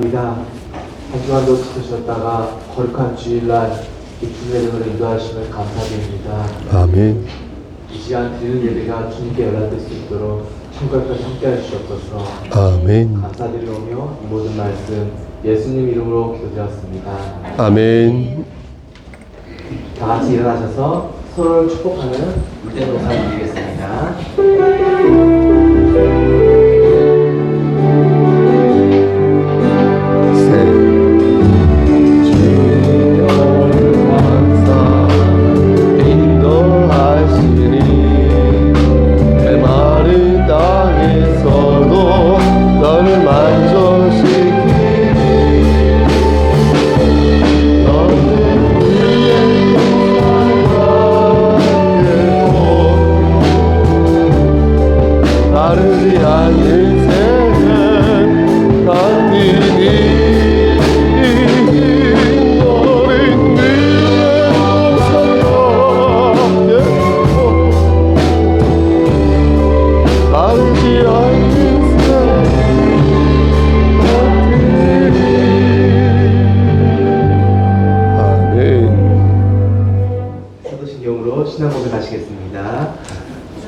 입니다. 한 주간도 지키셨다가 거룩한 주일날 이 주례를 인도하심을 감사드립니다. 아멘. 이 시간 드리는 예배가 주님께 연락될 수 있도록 천국까지 함께 해주셨소서. 아멘. 감사드리오며 이 모든 말씀 예수님 이름으로 기도드렸습니다. 아멘. 다 같이 일어나셔서 서로를 축복하는 물대 동사 드리겠습니다.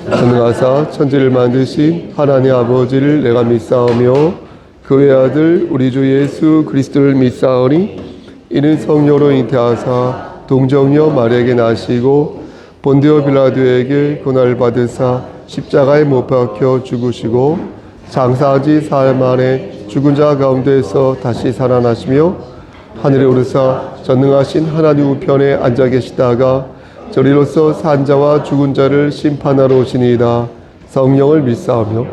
전능하사 천지를 만드신 하나님 아버지를 내가 믿사오며 그 외아들 우리 주 예수 그리스도를 믿사오니 이는 성령으로 잉태하사 동정녀 마리아에게 나시고 본디오 빌라도에게 고난을 받으사 십자가에 못 박혀 죽으시고 장사지 사흘 만에 죽은 자 가운데서 다시 살아나시며 하늘에 오르사 전능하신 하나님 우편에 앉아 계시다가 저리로서 산자와 죽은 자를 심판하러 오시니이다. 성령을 믿사오며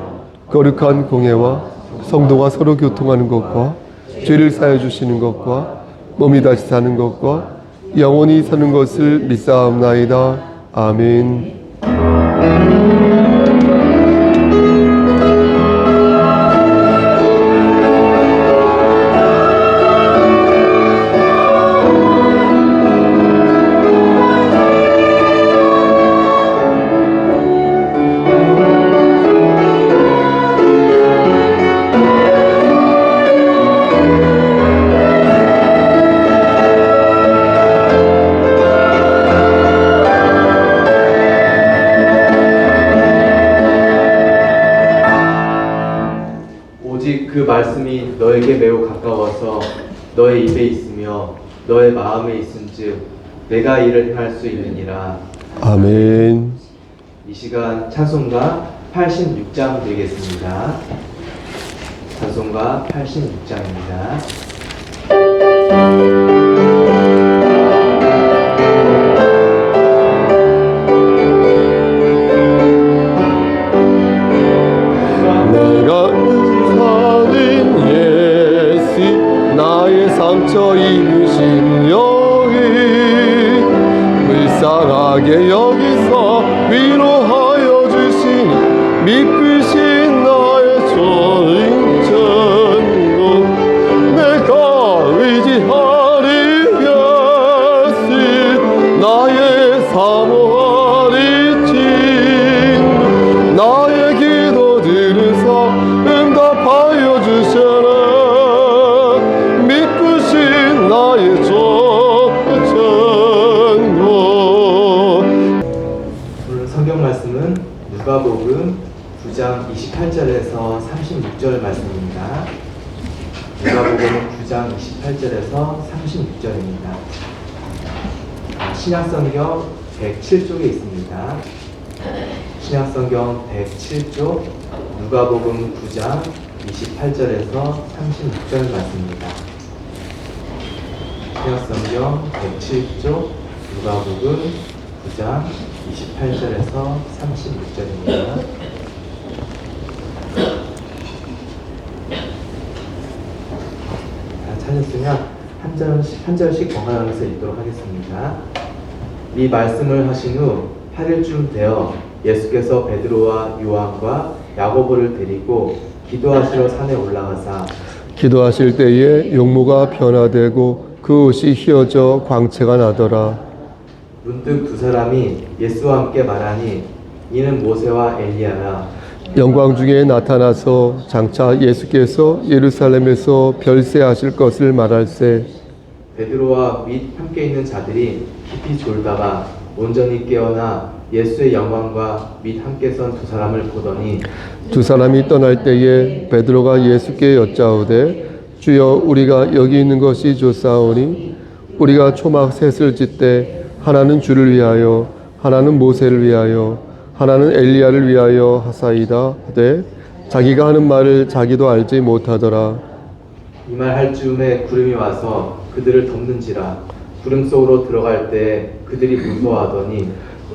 거룩한 공예와 성도가 서로 교통하는 것과 죄를 사해 주시는 것과 몸이 다시 사는 것과 영원히 사는 것을 믿사옵나이다. 아멘. 그 말씀이 너에게 매우 가까워서 너의 입에 있으며 너의 마음에 있은즉 내가 이를 행할 수 있느니라. 아멘. 이 시간 찬송가 86장 드리겠습니다. 찬송가 86장입니다. 상처 입으신 여기 불쌍하게 여기서 위로하여 주시니 믿으신 나의 주인 천국 내가 의지하리 예수 나의 사모하리 진 나의 기도 들으사 응답하여 주셔라 나의 전부. 오늘 성경 말씀은 누가복음 9장 28절에서 36절 말씀입니다. 누가복음 9장 28절에서 36절입니다. 신약성경 107쪽에 있습니다. 신약성경 107쪽 누가복음 9장 28절에서 36절 말씀입니다. 신약성경 107쪽 누가복음 9장 28절에서 36절입니다. 다 찾았으면 한 절씩 번갈아가면서 읽도록 하겠습니다. 이 말씀을 하신 후 8일쯤 되어 예수께서 베드로와 요한과 야고보를 데리고 기도하시러 산에 올라가사 기도하실 때에 용모가 변화되고 그 옷이 휘어져 광채가 나더라. 문득 두 사람이 예수와 함께 말하니 이는 모세와 엘리야라. 영광 중에 나타나서 장차 예수께서 예루살렘에서 별세하실 것을 말할세. 베드로와 및 함께 있는 자들이 깊이 졸다가 온전히 깨어나 예수의 영광과 및 함께 선 두 사람을 보더니 두 사람이 떠날 때에 베드로가 예수께 여짜오되 주여 우리가 여기 있는 것이 좋사오니 우리가 초막 셋을 짓되 하나는 주를 위하여 하나는 모세를 위하여 하나는 엘리야를 위하여 하사이다 하되 자기가 하는 말을 자기도 알지 못하더라. 이 말 할 즈음에 구름이 와서 그들을 덮는지라. 구름 속으로 들어갈 때 그들이 무서워하더니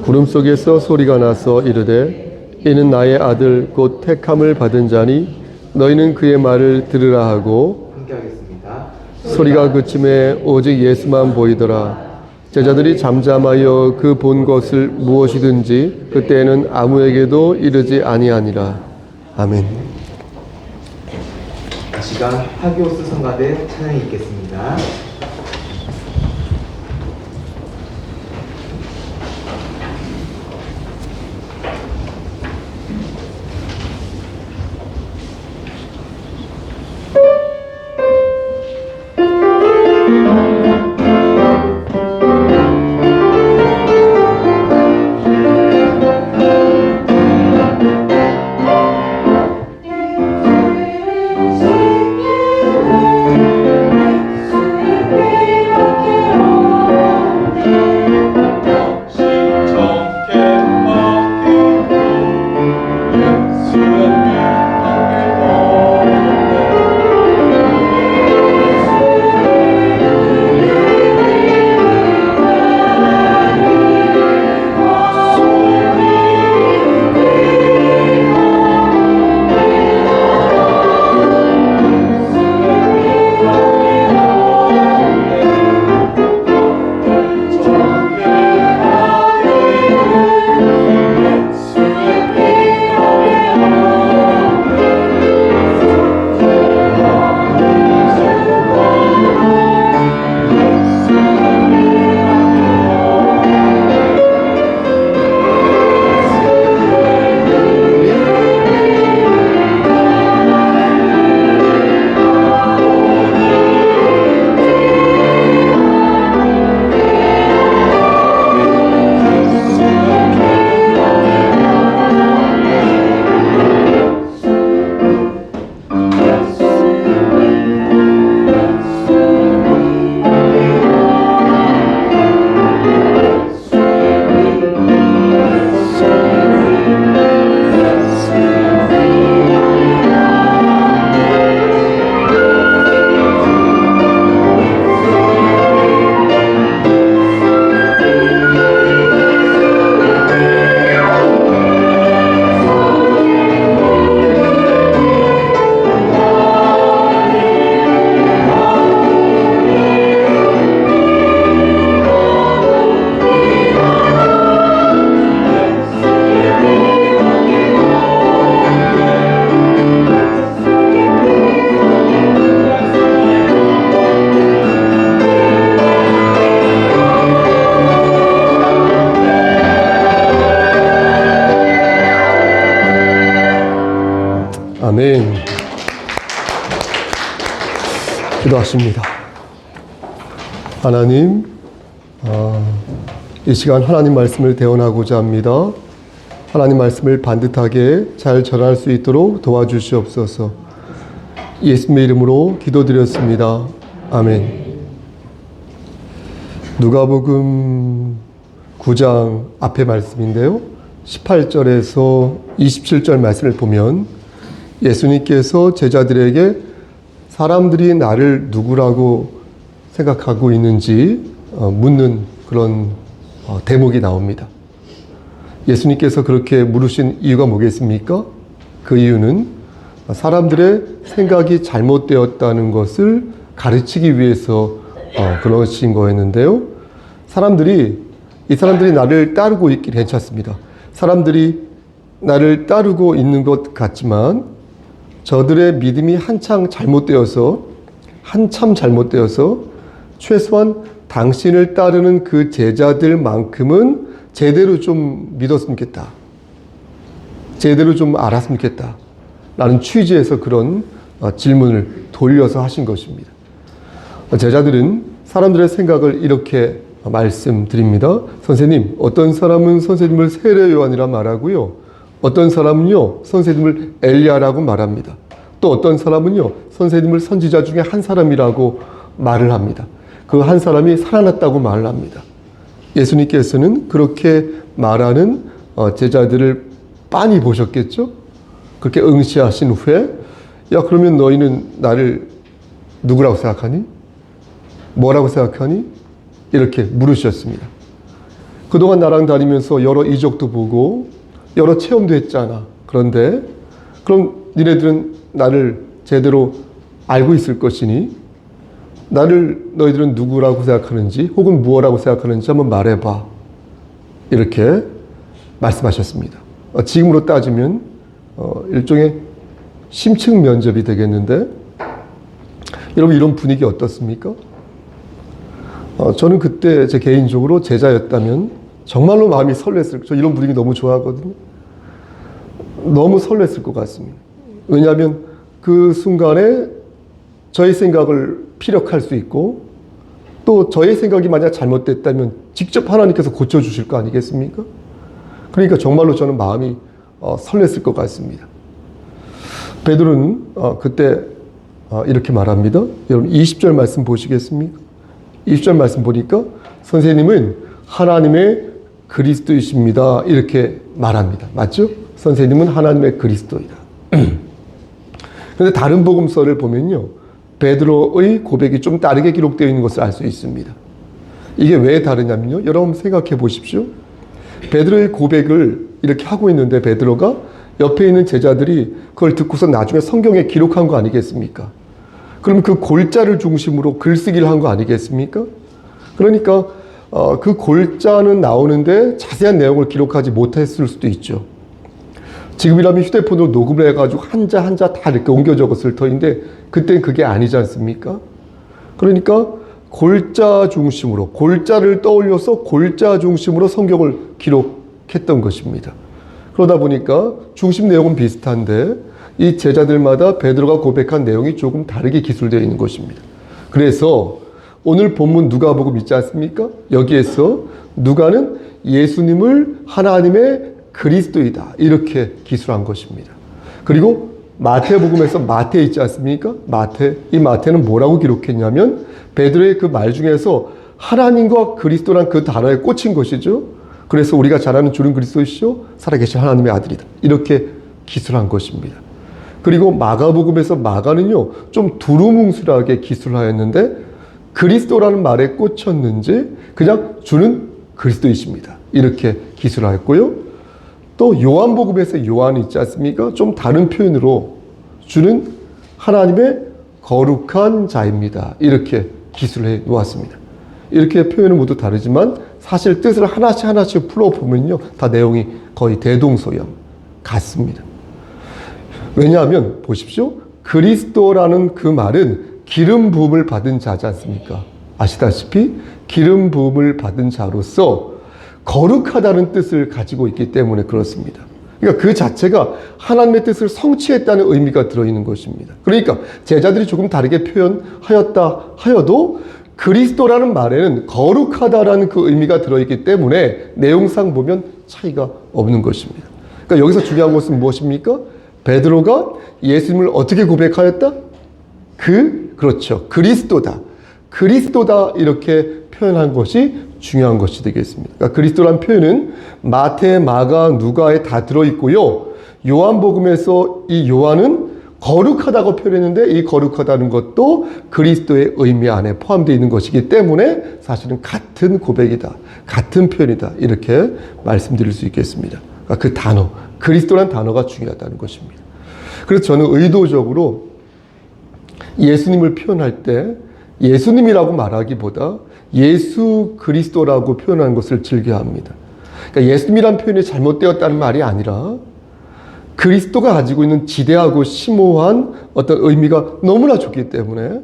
구름 속에서 소리가 나서 이르되 이는 나의 아들 곧 택함을 받은 자니 너희는 그의 말을 들으라 하고 함께 하겠습니다. 소리가 그침에 오직 예수만 보이더라. 제자들이 잠잠하여 그 본 것을 무엇이든지 그때에는 아무에게도 이르지 아니하니라. 아멘. 이 시간 하기오스 성가대 찬양이 있겠습니다. 아멘. 기도하십니다. 하나님, 이 시간 하나님 말씀을 대언하고자 합니다. 하나님 말씀을 반듯하게 잘 전할 수 있도록 도와주시옵소서. 예수님의 이름으로 기도드렸습니다. 아멘. 누가복음 9장 앞에 말씀인데요. 18절에서 27절 말씀을 보면 예수님께서 제자들에게 사람들이 나를 누구라고 생각하고 있는지 묻는 그런 대목이 나옵니다. 예수님께서 그렇게 물으신 이유가 뭐겠습니까? 그 이유는 사람들의 생각이 잘못되었다는 것을 가르치기 위해서 그러신 거였는데요. 이 사람들이 나를 따르고 있기 괜찮습니다. 사람들이 나를 따르고 있는 것 같지만 저들의 믿음이 한참 잘못되어서 최소한 당신을 따르는 그 제자들만큼은 제대로 좀 믿었으면 좋겠다. 제대로 좀 알았으면 좋겠다 라는 취지에서 그런 질문을 돌려서 하신 것입니다. 제자들은 사람들의 생각을 이렇게 말씀드립니다. 선생님, 어떤 사람은 선생님을 세례 요한이라 말하고요, 어떤 사람은요 선생님을 엘리야라고 말합니다. 또 어떤 사람은요 선생님을 선지자 중에 한 사람이라고 말을 합니다. 그 한 사람이 살아났다고 말을 합니다. 예수님께서는 그렇게 말하는 제자들을 빤히 보셨겠죠? 그렇게 응시하신 후에, 야, 그러면 너희는 나를 누구라고 생각하니? 뭐라고 생각하니? 이렇게 물으셨습니다. 그동안 나랑 다니면서 여러 이적도 보고 여러 체험도 했잖아. 그런데 그럼 니네들은 나를 제대로 알고 있을 것이니 나를 너희들은 누구라고 생각하는지 혹은 무엇라고 생각하는지 한번 말해봐. 이렇게 말씀하셨습니다. 지금으로 따지면 일종의 심층 면접이 되겠는데, 여러분 이런 분위기 어떻습니까? 저는 그때 제 개인적으로 제자였다면 정말로 마음이 설렜을, 저 이런 분위기 너무 좋아하거든요. 너무 설렜을 것 같습니다. 왜냐하면 그 순간에 저의 생각을 피력할 수 있고, 또 저의 생각이 만약 잘못됐다면 직접 하나님께서 고쳐주실 거 아니겠습니까? 그러니까 정말로 저는 마음이 설렜을 것 같습니다. 베드로는 그때 이렇게 말합니다. 여러분 20절 말씀 보시겠습니까? 20절 말씀 보니까 선생님은 하나님의 그리스도이십니다. 이렇게 말합니다. 맞죠? 선생님은 하나님의 그리스도이다. 그런데 다른 복음서를 보면요, 베드로의 고백이 좀 다르게 기록되어 있는 것을 알 수 있습니다. 이게 왜 다르냐면요, 여러분 생각해 보십시오. 베드로의 고백을 이렇게 하고 있는데 베드로가 옆에 있는 제자들이 그걸 듣고서 나중에 성경에 기록한 거 아니겠습니까? 그럼 그 골자를 중심으로 글쓰기를 한 거 아니겠습니까? 그러니까 그 골자는 나오는데 자세한 내용을 기록하지 못했을 수도 있죠. 지금이라면 휴대폰으로 녹음을 해가지고 한자 한자 다 이렇게 옮겨 적었을 터인데 그때는 그게 아니지 않습니까? 그러니까 골자 중심으로, 골자를 떠올려서 골자 중심으로 성경을 기록했던 것입니다. 그러다 보니까 중심 내용은 비슷한데 이 제자들마다 베드로가 고백한 내용이 조금 다르게 기술되어 있는 것입니다. 그래서 오늘 본문 누가복음 있지 않습니까? 여기에서 누가는 예수님을 하나님의 그리스도이다 이렇게 기술한 것입니다. 그리고 마태복음에서 마태 있지 않습니까? 이 마태는 뭐라고 기록했냐면 베드로의 그 말 중에서 하나님과 그리스도란 그 단어에 꽂힌 것이죠. 그래서 우리가 잘 아는 주는 그리스도이시오 살아계신 하나님의 아들이다 이렇게 기술한 것입니다. 그리고 마가복음에서 마가는요 좀 두루뭉술하게 기술하였는데 그리스도라는 말에 꽂혔는지 그냥 주는 그리스도이십니다 이렇게 기술하였고요. 또 요한복음에서 요한이 있지 않습니까? 좀 다른 표현으로 주는 하나님의 거룩한 자입니다 이렇게 기술해 놓았습니다. 이렇게 표현은 모두 다르지만 사실 뜻을 하나씩 풀어보면요 다 내용이 거의 대동소이합 같습니다. 왜냐하면 보십시오, 그리스도라는 그 말은 기름 부음을 받은 자지 않습니까? 아시다시피 기름 부음을 받은 자로서 거룩하다는 뜻을 가지고 있기 때문에 그렇습니다. 그러니까 그 자체가 하나님의 뜻을 성취했다는 의미가 들어있는 것입니다. 그러니까 제자들이 조금 다르게 표현하였다 하여도 그리스도라는 말에는 거룩하다라는 그 의미가 들어있기 때문에 내용상 보면 차이가 없는 것입니다. 그러니까 여기서 중요한 것은 무엇입니까? 베드로가 예수님을 어떻게 고백하였다? 그렇죠. 그리스도다 이렇게 표현한 것이 중요한 것이 되겠습니다. 그러니까 그리스도란 표현은 마태, 마가, 누가에 다 들어있고요. 요한복음에서 이 요한은 거룩하다고 표현했는데 이 거룩하다는 것도 그리스도의 의미 안에 포함되어 있는 것이기 때문에 사실은 같은 고백이다, 같은 표현이다 이렇게 말씀드릴 수 있겠습니다. 그러니까 그 단어, 그리스도란 단어가 중요하다는 것입니다. 그래서 저는 의도적으로 예수님을 표현할 때 예수님이라고 말하기보다 예수 그리스도라고 표현하는 것을 즐겨합니다. 그러니까 예수님이란 표현이 잘못되었다는 말이 아니라 그리스도가 가지고 있는 지대하고 심오한 어떤 의미가 너무나 좋기 때문에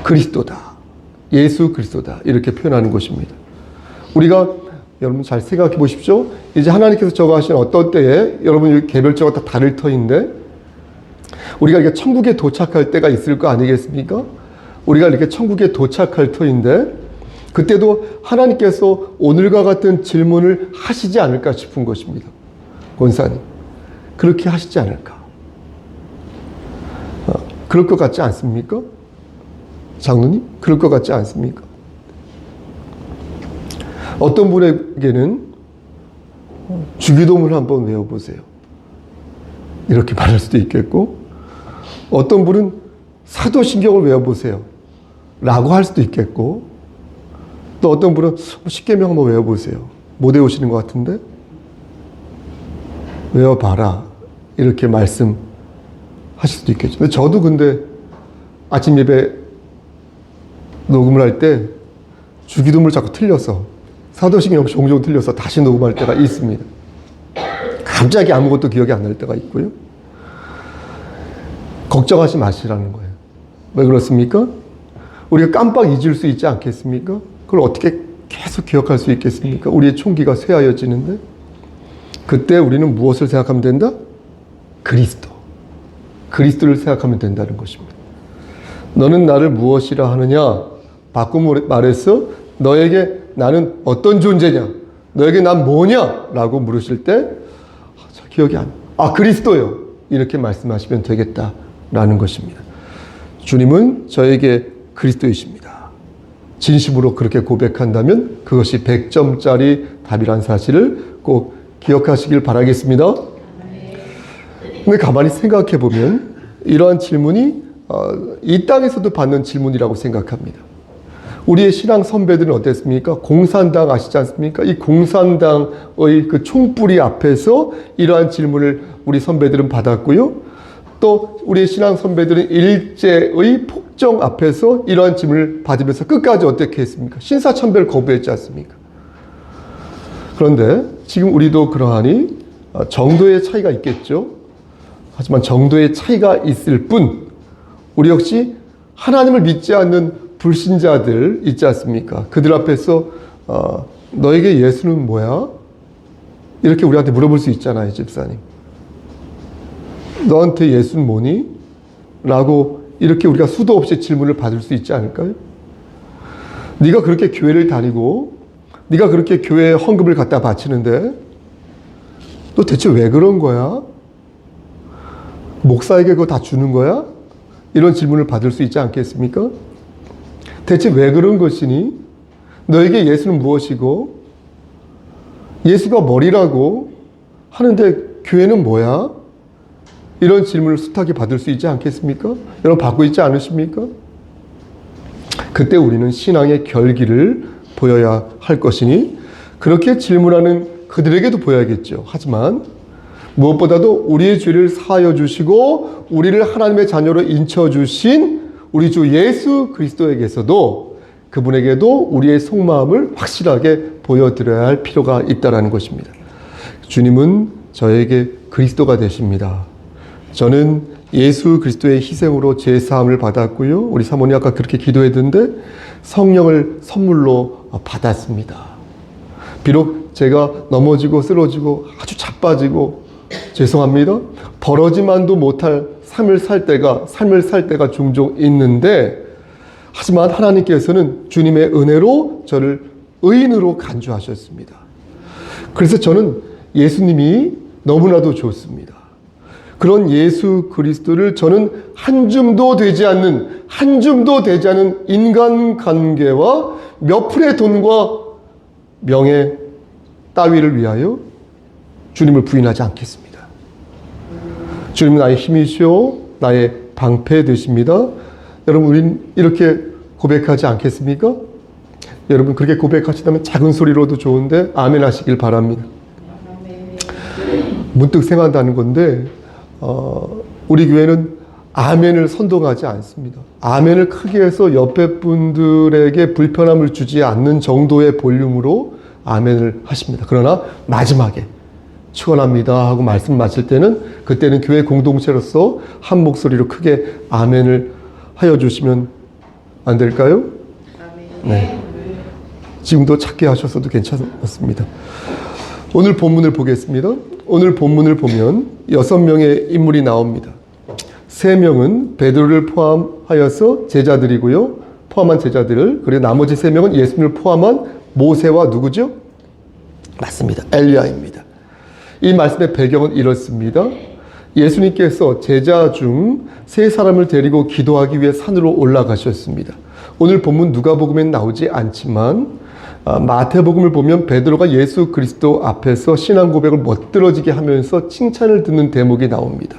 그리스도다, 예수 그리스도다 이렇게 표현하는 것입니다. 우리가 여러분 잘 생각해 보십시오. 이제 하나님께서 정하신 어떤 때에 여러분 개별적으로 다 다를 터인데 우리가 이렇게 천국에 도착할 때가 있을 거 아니겠습니까? 우리가 이렇게 천국에 도착할 터인데 그때도 하나님께서 오늘과 같은 질문을 하시지 않을까 싶은 것입니다. 권사님, 그렇게 하시지 않을까? 그럴 것 같지 않습니까? 장로님, 그럴 것 같지 않습니까? 어떤 분에게는 주기도문을 한번 외워보세요. 이렇게 말할 수도 있겠고, 어떤 분은 사도신경을 외워보세요. 라고 할 수도 있겠고, 또 어떤 분은 십계명 한번 외워보세요. 못 외우시는 것 같은데? 외워봐라. 이렇게 말씀하실 수도 있겠죠. 근데 저도 근데 아침 예배 녹음을 할 때 주기도문을 자꾸 틀려서 사도신경 종종 틀려서 다시 녹음할 때가 있습니다. 갑자기 아무것도 기억이 안 날 때가 있고요. 걱정하지 마시라는 거예요. 왜 그렇습니까? 우리가 깜빡 잊을 수 있지 않겠습니까? 그걸 어떻게 계속 기억할 수 있겠습니까? 우리의 총기가 쇠하여지는데 그때 우리는 무엇을 생각하면 된다? 그리스도. 그리스도를 생각하면 된다는 것입니다. 너는 나를 무엇이라 하느냐? 바꾸어 말해서 너에게 나는 어떤 존재냐? 너에게 난 뭐냐? 라고 물으실 때 기억이 안 나. 그리스도요. 이렇게 말씀하시면 되겠다라는 것입니다. 주님은 저에게 그리스도이십니다. 진심으로 그렇게 고백한다면 그것이 100점짜리 답이란 사실을 꼭 기억하시길 바라겠습니다. 근데 가만히 생각해 보면 이러한 질문이 이 땅에서도 받는 질문이라고 생각합니다. 우리의 신앙 선배들은 어땠습니까? 공산당 아시지 않습니까? 이 공산당의 그 총뿌리 앞에서 이러한 질문을 우리 선배들은 받았고요. 또 우리의 신앙 선배들은 일제의 폭정 앞에서 이러한 질문을 받으면서 끝까지 어떻게 했습니까? 신사천배를 거부했지 않습니까? 그런데 지금 우리도 그러하니 정도의 차이가 있겠죠. 하지만 정도의 차이가 있을 뿐 우리 역시 하나님을 믿지 않는 불신자들 있지 않습니까? 그들 앞에서 너에게 예수는 뭐야? 이렇게 우리한테 물어볼 수 있잖아요, 집사님. 너한테 예수는 뭐니? 라고 이렇게 우리가 수도 없이 질문을 받을 수 있지 않을까요? 네가 그렇게 교회를 다니고 네가 그렇게 교회에 헌금을 갖다 바치는데 너 대체 왜 그런 거야? 목사에게 그거 다 주는 거야? 이런 질문을 받을 수 있지 않겠습니까? 대체 왜 그런 것이니? 너에게 예수는 무엇이고 예수가 뭐리라고 하는데 교회는 뭐야? 이런 질문을 숱하게 받을 수 있지 않겠습니까? 여러분 받고 있지 않으십니까? 그때 우리는 신앙의 결기를 보여야 할 것이니 그렇게 질문하는 그들에게도 보여야겠죠. 하지만 무엇보다도 우리의 죄를 사하여 주시고 우리를 하나님의 자녀로 인쳐주신 우리 주 예수 그리스도에게서도 그분에게도 우리의 속마음을 확실하게 보여드려야 할 필요가 있다는 것입니다. 주님은 저에게 그리스도가 되십니다. 저는 예수 그리스도의 희생으로 제 사함을 받았고요. 우리 사모님 아까 그렇게 기도했는데 성령을 선물로 받았습니다. 비록 제가 넘어지고 쓰러지고 아주 자빠지고 죄송합니다. 벌어지만도 못할 삶을 살 때가 종종 있는데 하지만 하나님께서는 주님의 은혜로 저를 의인으로 간주하셨습니다. 그래서 저는 예수님이 너무나도 좋습니다. 그런 예수 그리스도를 저는 한 줌도 되지 않는 인간관계와 몇 푼의 돈과 명예 따위를 위하여 주님을 부인하지 않겠습니다. 주님은 나의 힘이시오, 나의 방패 되십니다. 여러분, 우린 이렇게 고백하지 않겠습니까? 여러분, 그렇게 고백하시다면 작은 소리로도 좋은데 아멘 하시길 바랍니다. 문득 생각나는 건데 우리 교회는 아멘을 선동하지 않습니다. 아멘을 크게 해서 옆에 분들에게 불편함을 주지 않는 정도의 볼륨으로 아멘을 하십니다. 그러나 마지막에 축원합니다 하고 말씀 마칠 때는 그때는 교회 공동체로서 한 목소리로 크게 아멘을 하여 주시면 안 될까요? 네. 지금도 찾게 하셔서도 괜찮습니다. 오늘 본문을 보겠습니다. 오늘 본문을 보면 6명의 인물이 나옵니다. 3명은 베드로를 포함하여서 제자들이고요. 포함한 제자들을, 그리고 나머지 3명은 예수님을 포함한 모세와 누구죠? 맞습니다. 엘리야입니다. 이 말씀의 배경은 이렇습니다. 예수님께서 제자 중 3사람을 데리고 기도하기 위해 산으로 올라가셨습니다. 오늘 본문 누가복음엔 나오지 않지만 마태복음을 보면 베드로가 예수 그리스도 앞에서 신앙 고백을 멋들어지게 하면서 칭찬을 듣는 대목이 나옵니다.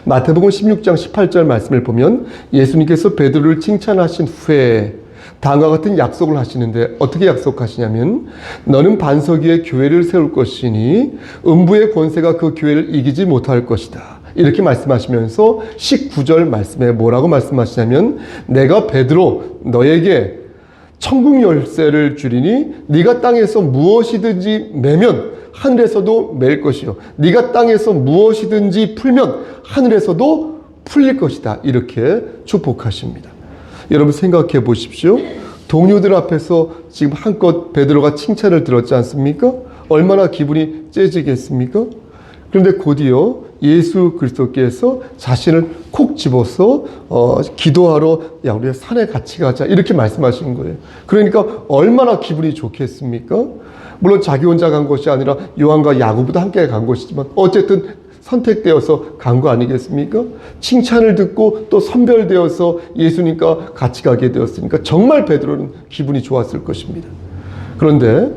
마태복음 16장 18절 말씀을 보면 예수님께서 베드로를 칭찬하신 후에 다음과 같은 약속을 하시는데, 어떻게 약속하시냐면 너는 반석 위에 교회를 세울 것이니 음부의 권세가 그 교회를 이기지 못할 것이다. 이렇게 말씀하시면서 19절 말씀에 뭐라고 말씀하시냐면 내가 베드로 너에게 천국 열쇠를 주리니 네가 땅에서 무엇이든지 매면 하늘에서도 맬 것이요 네가 땅에서 무엇이든지 풀면 하늘에서도 풀릴 것이다. 이렇게 축복하십니다. 여러분 생각해 보십시오. 동료들 앞에서 지금 한껏 베드로가 칭찬을 들었지 않습니까? 얼마나 기분이 째지겠습니까? 그런데 곧이어 예수 그리스도께서 자신을 콕 집어서 기도하러 야 우리 산에 같이 가자 이렇게 말씀하신 거예요. 그러니까 얼마나 기분이 좋겠습니까? 물론 자기 혼자 간 것이 아니라 요한과 야고보도 함께 간 것이지만 어쨌든 선택되어서 간 거 아니겠습니까? 칭찬을 듣고 또 선별되어서 예수님과 같이 가게 되었으니까 정말 베드로는 기분이 좋았을 것입니다. 그런데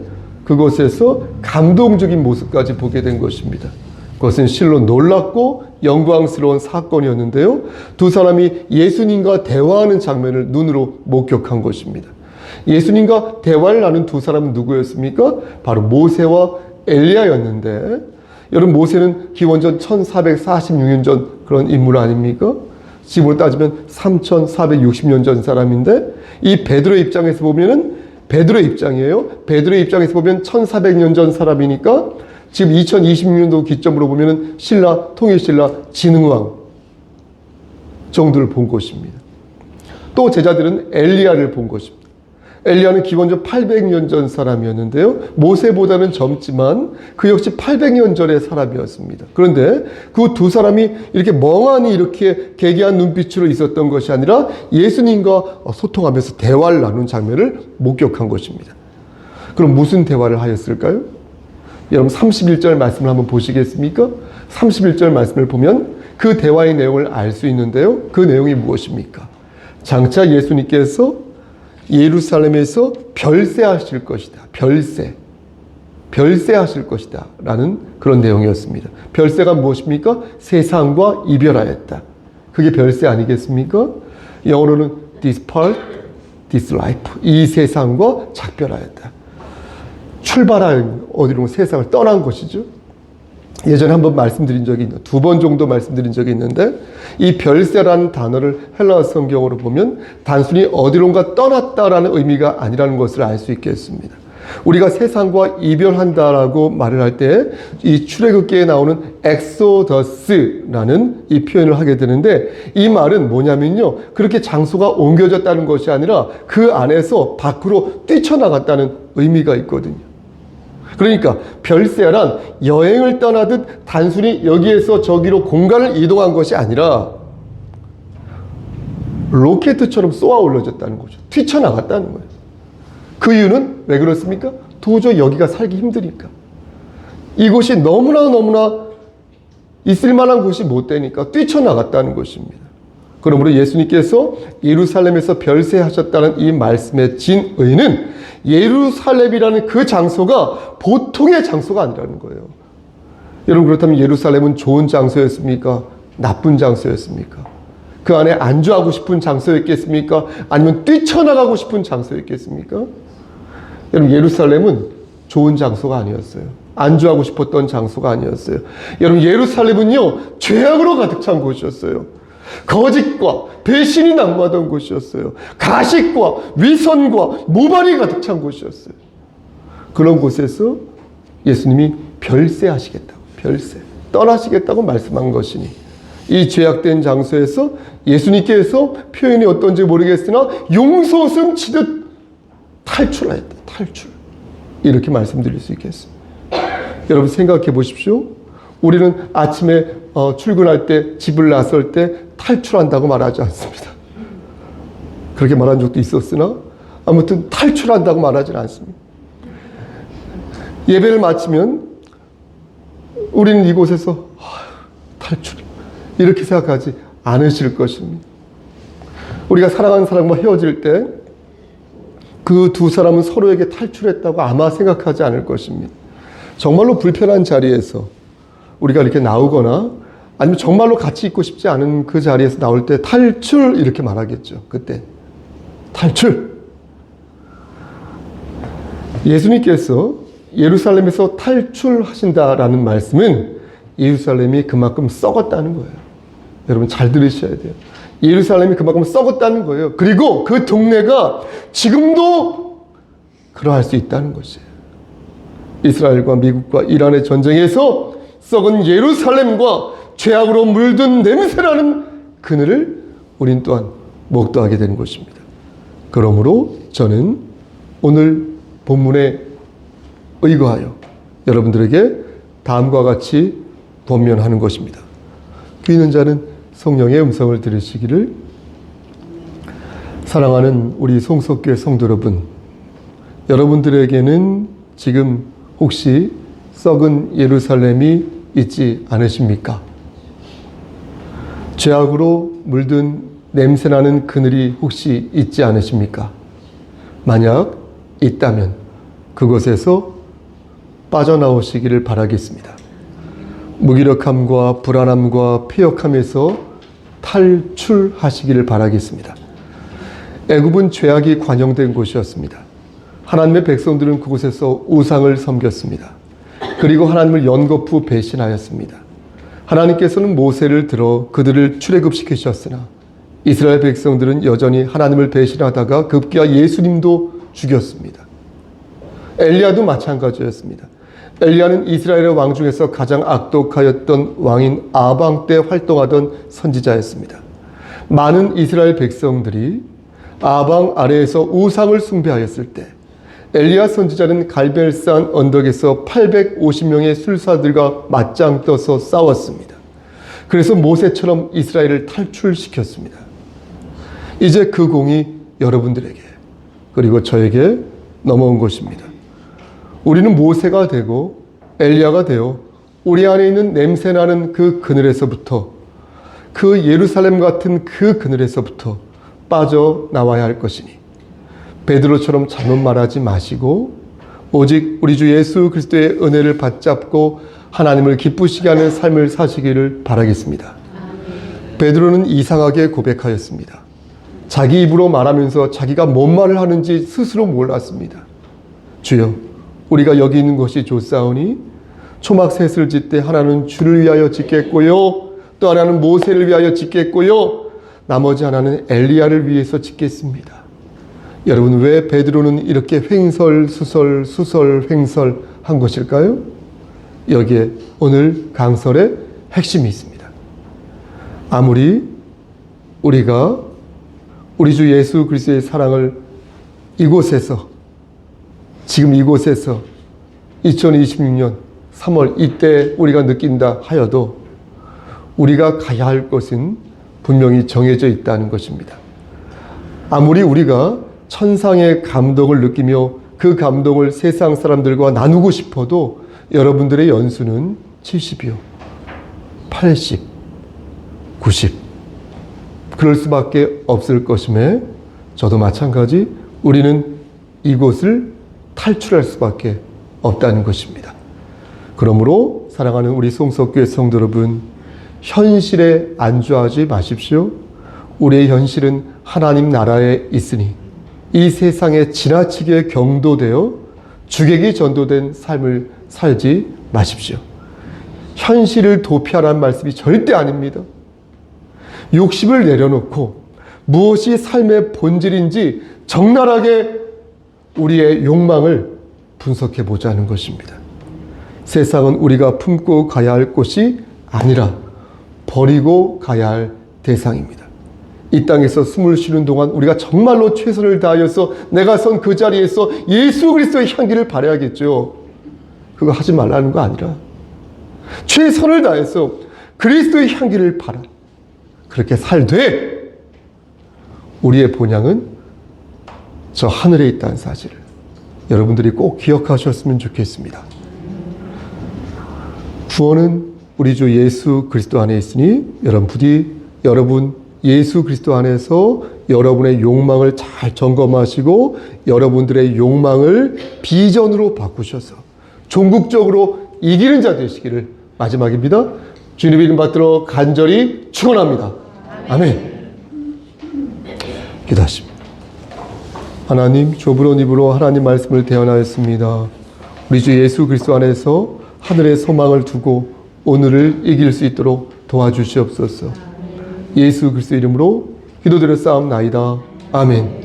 그곳에서 감동적인 모습까지 보게 된 것입니다. 그것은 실로 놀랍고 영광스러운 사건이었는데요. 두 사람이 예수님과 대화하는 장면을 눈으로 목격한 것입니다. 예수님과 대화를 나눈 두 사람은 누구였습니까? 바로 모세와 엘리야였는데, 여러분 모세는 기원전 1446년 전 그런 인물 아닙니까? 지금으로 따지면 3460년 전 사람인데, 이 베드로의 입장에서 보면은 베드로의 입장이에요. 베드로의 입장에서 보면 1400년 전 사람이니까 지금 2026년도 기점으로 보면은 통일신라 진흥왕 정도를 본 것입니다. 또 제자들은 엘리야를 본 것입니다. 엘리야는 기원전 800년 전 사람이었는데요. 모세보다는 젊지만 그 역시 800년 전의 사람이었습니다. 그런데 그 두 사람이 이렇게 멍하니 이렇게 개개한 눈빛으로 있었던 것이 아니라 예수님과 소통하면서 대화를 나눈 장면을 목격한 것입니다. 그럼 무슨 대화를 하였을까요? 여러분 31절 말씀을 한번 보시겠습니까? 31절 말씀을 보면 그 대화의 내용을 알 수 있는데요. 그 내용이 무엇입니까? 장차 예수님께서 예루살렘에서 별세하실 것이다. 별세하실 것이다. 라는 그런 내용이었습니다. 별세가 무엇입니까? 세상과 이별하였다. 그게 별세 아니겠습니까? 영어로는 depart, this life. 이 세상과 작별하였다. 출발한 어디로 세상을 떠난 것이죠. 예전에 한번 말씀드린 적이 있는데, 2번 정도 말씀드린 적이 있는데, 이 별세라는 단어를 헬라어 성경으로 보면 단순히 어디론가 떠났다라는 의미가 아니라는 것을 알 수 있겠습니다. 우리가 세상과 이별한다라고 말을 할 때 이 출애굽기에 나오는 엑소더스라는 이 표현을 하게 되는데, 이 말은 뭐냐면요, 그렇게 장소가 옮겨졌다는 것이 아니라 그 안에서 밖으로 뛰쳐나갔다는 의미가 있거든요. 그러니까 별세란 여행을 떠나듯 단순히 여기에서 저기로 공간을 이동한 것이 아니라 로켓처럼 쏘아 올려졌다는 거죠. 뛰쳐나갔다는 거예요. 그 이유는 왜 그렇습니까? 도저히 여기가 살기 힘드니까. 이곳이 너무나 있을 만한 곳이 못 되니까 뛰쳐나갔다는 것입니다. 그러므로 예수님께서 예루살렘에서 별세하셨다는 이 말씀의 진의는 예루살렘이라는 그 장소가 보통의 장소가 아니라는 거예요. 여러분, 그렇다면 예루살렘은 좋은 장소였습니까? 나쁜 장소였습니까? 그 안에 안주하고 싶은 장소였겠습니까? 아니면 뛰쳐나가고 싶은 장소였겠습니까? 여러분, 예루살렘은 좋은 장소가 아니었어요. 안주하고 싶었던 장소가 아니었어요. 여러분, 예루살렘은요, 죄악으로 가득 찬 곳이었어요. 거짓과 배신이 난무하던 곳이었어요. 가식과 위선과 모발이 가득 찬 곳이었어요. 그런 곳에서 예수님이 별세하시겠다고, 떠나시겠다고 말씀한 것이니, 이 죄악된 장소에서 예수님께서 표현이 어떤지 모르겠으나 용솟음 치듯 탈출하였다. 탈출. 이렇게 말씀드릴 수 있겠습니다. 여러분 생각해 보십시오. 우리는 아침에 출근할 때, 집을 나설 때 탈출한다고 말하지 않습니다. 그렇게 말한 적도 있었으나 아무튼 탈출한다고 말하지는 않습니다. 예배를 마치면 우리는 이곳에서 탈출 이렇게 생각하지 않으실 것입니다. 우리가 사랑하는 사람과 헤어질 때 그 두 사람은 서로에게 탈출했다고 아마 생각하지 않을 것입니다. 정말로 불편한 자리에서 우리가 이렇게 나오거나 아니면 정말로 같이 있고 싶지 않은 그 자리에서 나올 때 탈출 이렇게 말하겠죠. 그때 탈출. 예수님께서 예루살렘에서 탈출하신다라는 말씀은 예루살렘이 그만큼 썩었다는 거예요. 여러분 잘 들으셔야 돼요. 예루살렘이 그만큼 썩었다는 거예요. 그리고 그 동네가 지금도 그러할 수 있다는 것이에요. 이스라엘과 미국과 이란의 전쟁에서 썩은 예루살렘과 죄악으로 물든 냄새나는 그늘을 우린 또한 목도하게 되는 것입니다. 그러므로 저는 오늘 본문에 의거하여 여러분들에게 다음과 같이 권면하는 것입니다. 귀 있는 자는 성령의 음성을 들으시기를. 사랑하는 우리 송석교회 성도 여러분, 여러분들에게는 지금 혹시 썩은 예루살렘이 있지 않으십니까? 죄악으로 물든 냄새나는 그늘이 혹시 있지 않으십니까? 만약 있다면 그곳에서 빠져나오시기를 바라겠습니다. 무기력함과 불안함과 폐역함에서 탈출하시기를 바라겠습니다. 애굽은 죄악이 관영된 곳이었습니다. 하나님의 백성들은 그곳에서 우상을 섬겼습니다. 그리고 하나님을 연거푸 배신하였습니다. 하나님께서는 모세를 들어 그들을 출애굽시키셨으나 이스라엘 백성들은 여전히 하나님을 배신하다가 급기야 예수님도 죽였습니다. 엘리야도 마찬가지였습니다. 엘리야는 이스라엘의 왕 중에서 가장 악독하였던 왕인 아방 때 활동하던 선지자였습니다. 많은 이스라엘 백성들이 아방 아래에서 우상을 숭배하였을 때 엘리야 선지자는 갈멜산 언덕에서 850명의 술사들과 맞짱 떠서 싸웠습니다. 그래서 모세처럼 이스라엘을 탈출시켰습니다. 이제 그 공이 여러분들에게 그리고 저에게 넘어온 것입니다. 우리는 모세가 되고 엘리야가 되어 우리 안에 있는 냄새나는 그 그늘에서부터 그 예루살렘 같은 그 그늘에서부터 빠져나와야 할 것이니 베드로처럼 잘못 말하지 마시고 오직 우리 주 예수 그리스도의 은혜를 받잡고 하나님을 기쁘시게 하는 삶을 사시기를 바라겠습니다. 베드로는 이상하게 고백하였습니다. 자기 입으로 말하면서 자기가 뭔 말을 하는지 스스로 몰랐습니다. 주여, 우리가 여기 있는 것이 좋사오니 초막셋을 짓되 하나는 주를 위하여 짓겠고요, 또 하나는 모세를 위하여 짓겠고요, 나머지 하나는 엘리야를 위해서 짓겠습니다. 여러분, 왜 베드로는 이렇게 횡설수설 횡설한 것일까요? 여기에 오늘 강설의 핵심이 있습니다. 아무리 우리가 우리 주 예수 그리스도의 사랑을 이곳에서 지금 이곳에서 2026년 3월 이때 우리가 느낀다 하여도 우리가 가야 할 것은 분명히 정해져 있다는 것입니다. 아무리 우리가 천상의 감동을 느끼며 그 감동을 세상 사람들과 나누고 싶어도 여러분들의 연수는 70이요, 80, 90 그럴 수밖에 없을 것임에 저도 마찬가지 우리는 이곳을 탈출할 수밖에 없다는 것입니다. 그러므로 사랑하는 우리 송석교회 성도 여러분, 현실에 안주하지 마십시오. 우리의 현실은 하나님 나라에 있으니 이 세상에 지나치게 경도되어 주객이 전도된 삶을 살지 마십시오. 현실을 도피하라는 말씀이 절대 아닙니다. 욕심을 내려놓고 무엇이 삶의 본질인지 적나라하게 우리의 욕망을 분석해 보자는 것입니다. 세상은 우리가 품고 가야 할 곳이 아니라 버리고 가야 할 대상입니다. 이 땅에서 숨을 쉬는 동안 우리가 정말로 최선을 다하여서 내가 선 그 자리에서 예수 그리스도의 향기를 발해야겠죠. 그거 하지 말라는 거 아니라 최선을 다해서 그리스도의 향기를 발하. 그렇게 살되 우리의 본향은 저 하늘에 있다는 사실을 여러분들이 꼭 기억하셨으면 좋겠습니다. 구원은 우리 주 예수 그리스도 안에 있으니 여러분 예수 그리스도 안에서 여러분의 욕망을 잘 점검하시고 여러분들의 욕망을 비전으로 바꾸셔서 종국적으로 이기는 자 되시기를 마지막입니다. 주님의 이름 받들어 간절히 축원합니다. 아멘. 기도하십니다. 하나님, 좁은 입으로 하나님 말씀을 대언하였습니다. 우리 주 예수 그리스도 안에서 하늘의 소망을 두고 오늘을 이길 수 있도록 도와주시옵소서. 예수 그리스도 이름으로 기도드려 싸움나이다. 아멘.